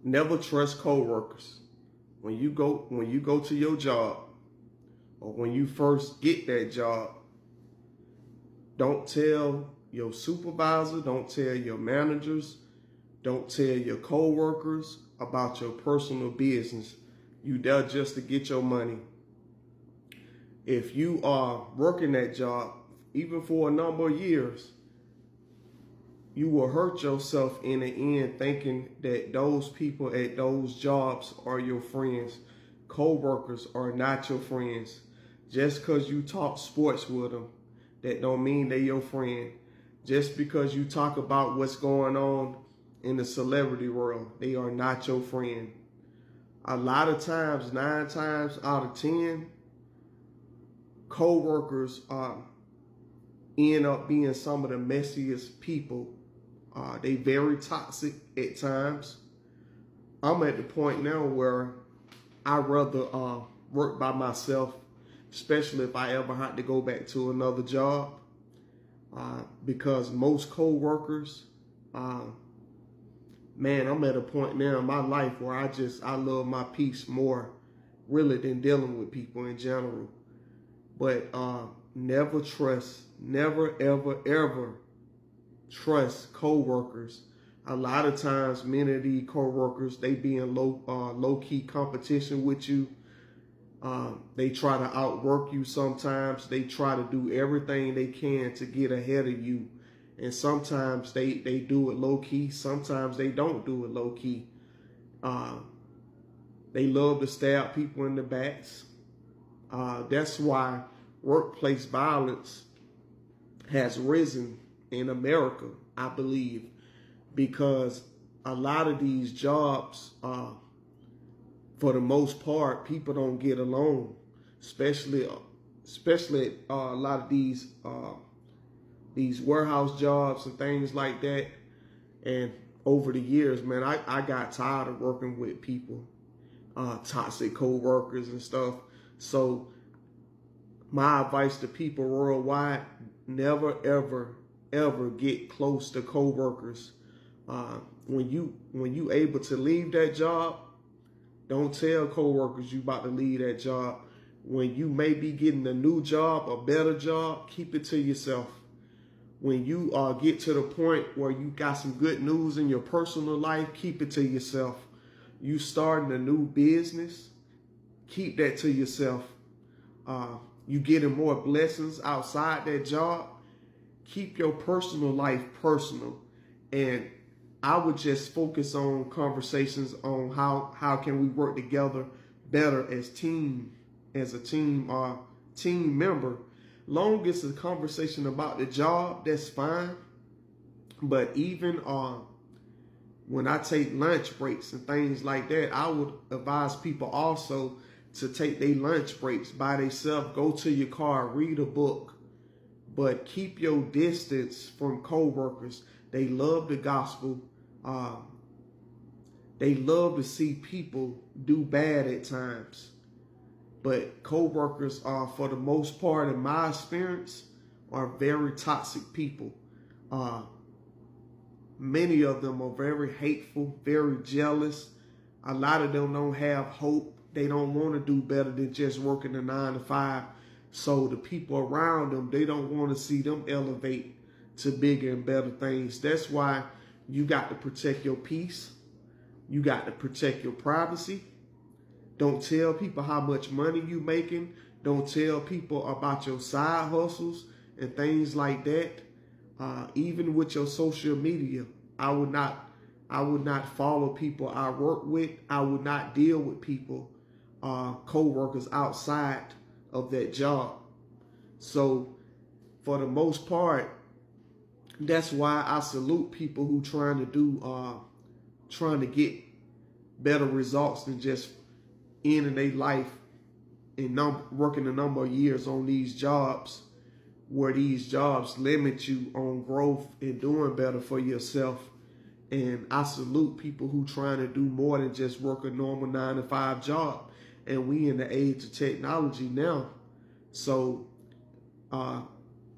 Never trust coworkers. When you go to your job, or when you first get that job, don't tell your supervisor, don't tell your managers, don't tell your coworkers about your personal business. You there just to get your money. If you are working that job, even for a number of years, you will hurt yourself in the end thinking that those people at those jobs are your friends. Co-workers are not your friends. Just because you talk sports with them, that don't mean they're your friend. Just because you talk about what's going on in the celebrity world, they are not your friend. A lot of times, 9 times out of 10, co-workers end up being some of the messiest people. They very toxic at times. I'm at the point now where I'd rather work by myself, especially if I ever had to go back to another job, because most co-workers, man, I'm at a point now in my life where I love my peace more really than dealing with people in general. But never trust, never, ever, ever trust co-workers. A lot of times, many of these co-workers, they be in low-key competition with you. They try to outwork you sometimes. They try to do everything they can to get ahead of you. And sometimes they do it low-key. Sometimes they don't do it low-key. They love to stab people in the backs. That's why workplace violence has risen in America, I believe, because a lot of these jobs, for the most part, people don't get along, especially a lot of these warehouse jobs and things like that. And over the years, man, I got tired of working with people, toxic co-workers and stuff. So my advice to people worldwide: never, ever, ever get close to co-workers. When you able to leave that job, don't tell co-workers you about to leave that job. When you may be getting a new job, a better job, keep it to yourself. When you get to the point where you got some good news in your personal life, keep it to yourself. You starting a new business, keep that to yourself. You getting more blessings outside that job, keep your personal life personal. And I would just focus on conversations on how can we work together better as a team member. Long as it's a conversation about the job, that's fine. But even when I take lunch breaks and things like that, I would advise people also to take their lunch breaks by themselves. Go to your car, read a book, but keep your distance from co-workers. They love the gospel. They love to see people do bad at times. But co-workers are, for the most part, in my experience, are very toxic people. Many of them are very hateful, very jealous. A lot of them don't have hope. They don't want to do better than just working a 9 to 5. So the people around them, they don't want to see them elevate to bigger and better things. That's why you got to protect your peace. You got to protect your privacy. Don't tell people how much money you making. Don't tell people about your side hustles and things like that. Even with your social media, I would not follow people I work with. I would not deal with people, co-workers outside of that job. So for the most part, that's why I salute people who trying to get better results than just ending their life and working a number of years on these jobs, where these jobs limit you on growth and doing better for yourself. And I salute people who trying to do more than just work a normal 9 to 5 job. And we in the age of technology now. So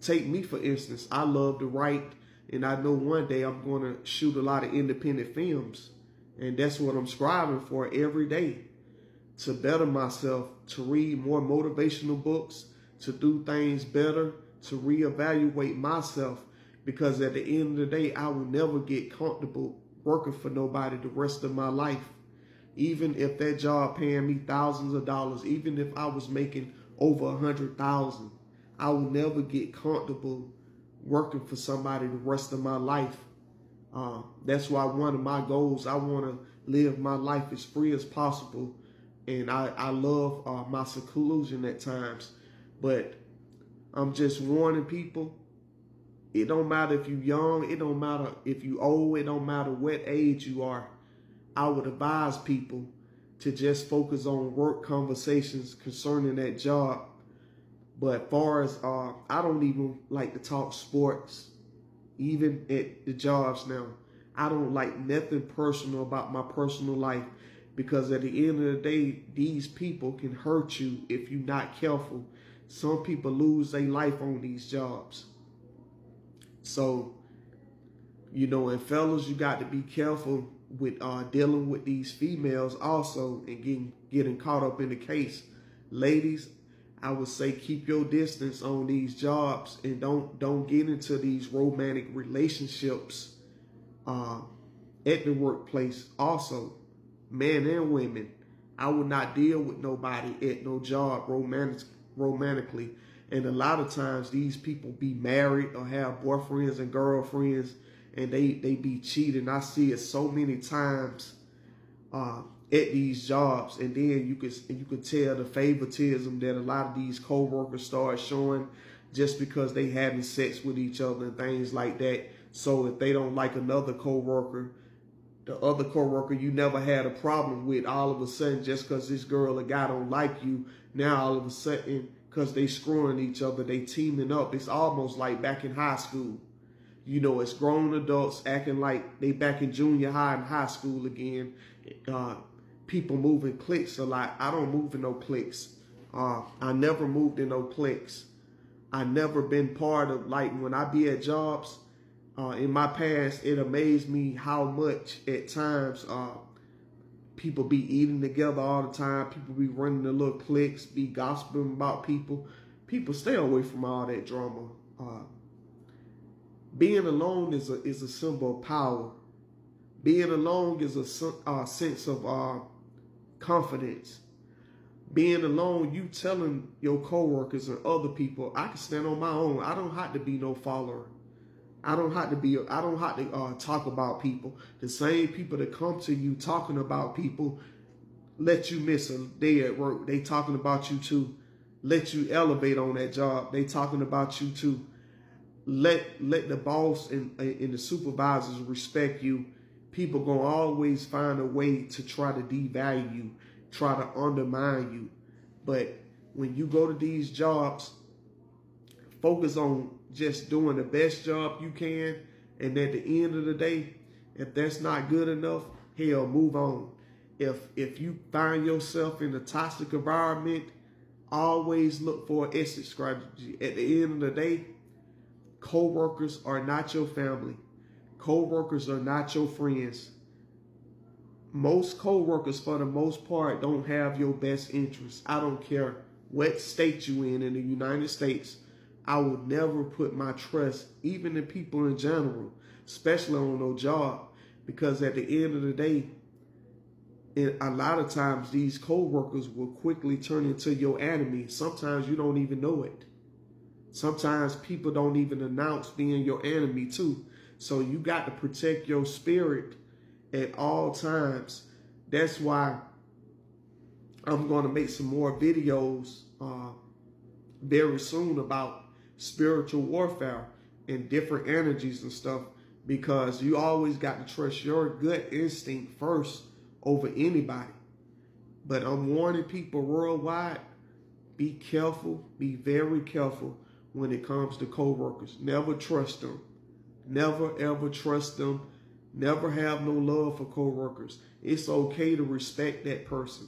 take me, for instance. I love to write, and I know one day I'm going to shoot a lot of independent films. And that's what I'm striving for every day, to better myself, to read more motivational books, to do things better, to reevaluate myself. Because at the end of the day, I will never get comfortable working for nobody the rest of my life. Even if that job paying me thousands of dollars, even if I was making over 100,000, I will never get comfortable working for somebody the rest of my life. That's why one of my goals, I want to live my life as free as possible. And I love my seclusion at times. But I'm just warning people, it don't matter if you're young, it don't matter if you old, it don't matter what age you are. I would advise people to just focus on work conversations concerning that job. But as far as, I don't even like to talk sports, even at the jobs now. I don't like nothing personal about my personal life, because at the end of the day, these people can hurt you if you're not careful. Some people lose their life on these jobs. So, and fellas, you got to be careful with dealing with these females also, and getting caught up in the case. Ladies, I would say keep your distance on these jobs, and don't get into these romantic relationships at the workplace. Also, men and women, I would not deal with nobody at no job romantically. And a lot of times these people be married or have boyfriends and girlfriends, and they be cheating. I see it so many times at these jobs. And then you could tell the favoritism that a lot of these co-workers start showing just because they having sex with each other and things like that. So if they don't like another co-worker, the other co-worker you never had a problem with, all of a sudden, just because this girl or guy don't like you, now all of a sudden, because they screwing each other, they teaming up. It's almost like back in high school. It's grown adults acting like they back in junior high and high school again. People moving cliques a lot. I don't move in no cliques. I never moved in no cliques. I never been part of, like, when I be at jobs, in my past, it amazed me how much at times people be eating together all the time. People be running the little cliques, be gossiping about people. People stay away from all that drama. Being alone is a symbol of power. Being alone is a sense of confidence. Being alone, you telling your coworkers and other people, I can stand on my own. I don't have to be no follower. I don't have to talk about people. The same people that come to you talking about people let you miss a day at work. They talking about you too. Let you elevate on that job. They talking about you too. Let the boss and the supervisors respect you. People gonna always find a way to try to devalue you, try to undermine you. But when you go to these jobs, focus on just doing the best job you can. And at the end of the day, if that's not good enough, hell, move on. If you find yourself in a toxic environment, always look for an exit strategy. At the end of the day, co-workers are not your family. Co-workers are not your friends. Most co-workers, for the most part, don't have your best interests. I don't care what state you in the United States. I would never put my trust, even in people in general, especially on no job, because at the end of the day, a lot of times these co-workers will quickly turn into your enemy. Sometimes you don't even know it. Sometimes people don't even announce being your enemy too. So you got to protect your spirit at all times. That's why I'm going to make some more videos very soon about spiritual warfare and different energies and stuff, because you always got to trust your gut instinct first over anybody. But I'm warning people worldwide, be careful, be very careful when it comes to co-workers. Never trust them. Never ever trust them. Never have no love for co-workers. It's okay to respect that person.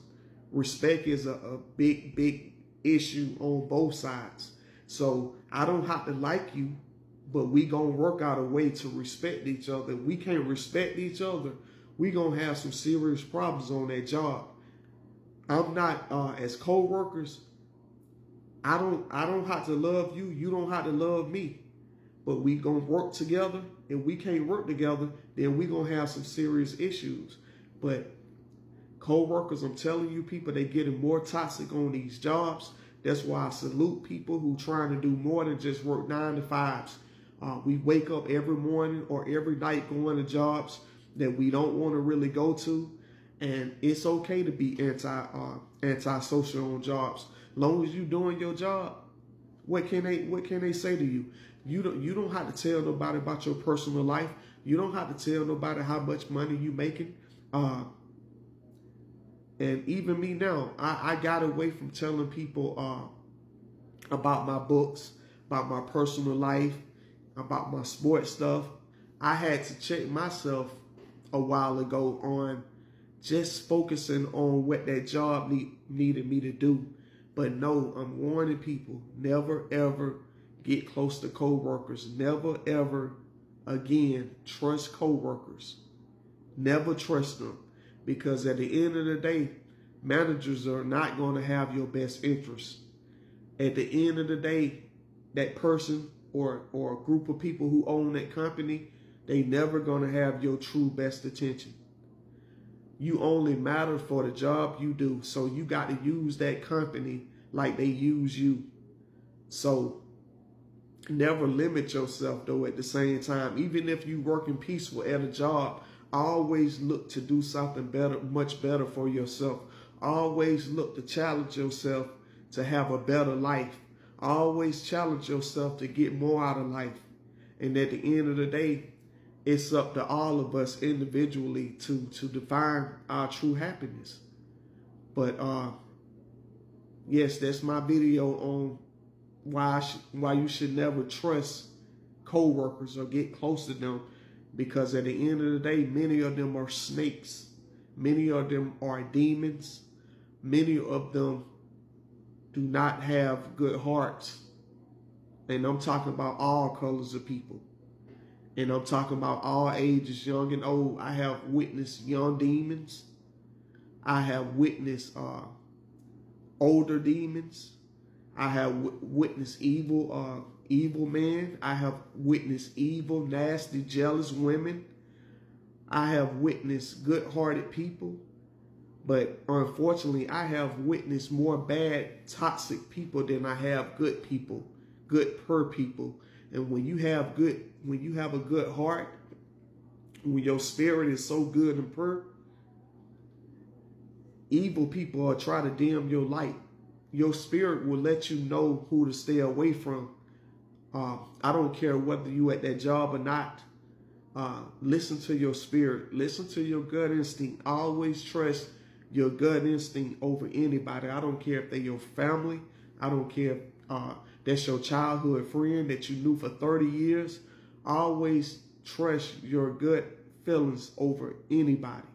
Respect is a big issue on both sides. So I don't have to like you, but we gonna work out a way to respect each other. We can't respect each other. we gonna have some serious problems on that job. I'm not as co-workers. I don't have to love you. You don't have to love me. But we gonna work together. If we can't work together, then we gonna have some serious issues. But co-workers, I'm telling you, people, they getting more toxic on these jobs. That's why I salute people who trying to do more than just work 9 to 5s. We wake up every morning or every night going to jobs that we don't want to really go to, and it's okay to be anti-social on jobs. Long as you doing your job, what can they say to you? You don't have to tell nobody about your personal life. You don't have to tell nobody how much money you making. And even me now, I got away from telling people about my books, about my personal life, about my sports stuff. I had to check myself a while ago on just focusing on what that job needed me to do. But no, I'm warning people, never ever get close to co-workers. Never ever again trust co-workers. Never trust them. Because at the end of the day, managers are not going to have your best interest. At the end of the day, that person or a group of people who own that company, they never going to have your true best attention. You only matter for the job you do. So you got to use that company like they use you. So never limit yourself though at the same time. Even if you working peaceful at a job, always look to do something better, much better for yourself. Always look to challenge yourself to have a better life. Always challenge yourself to get more out of life. And at the end of the day, it's up to all of us individually to define our true happiness. But yes, that's my video on why you should never trust co-workers or get close to them. Because at the end of the day, many of them are snakes. Many of them are demons. Many of them do not have good hearts. And I'm talking about all colors of people. And I'm talking about all ages, young and old. I have witnessed young demons. I have witnessed older demons. I have witnessed evil men. I have witnessed evil, nasty, jealous women. I have witnessed good-hearted people. But unfortunately, I have witnessed more bad, toxic people than I have good people, good per people. And when you have a good heart, when your spirit is so good and pure, evil people are trying to dim your light. Your spirit will let you know who to stay away from. I don't care whether you at that job or not. Listen to your spirit. Listen to your gut instinct. Always trust your gut instinct over anybody. I don't care if they're your family. I don't care if that's your childhood friend that you knew for 30 years. Always trust your gut feelings over anybody.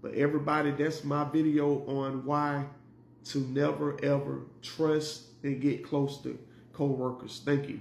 But everybody, that's my video on why to never ever trust and get close to co-workers. Thank you.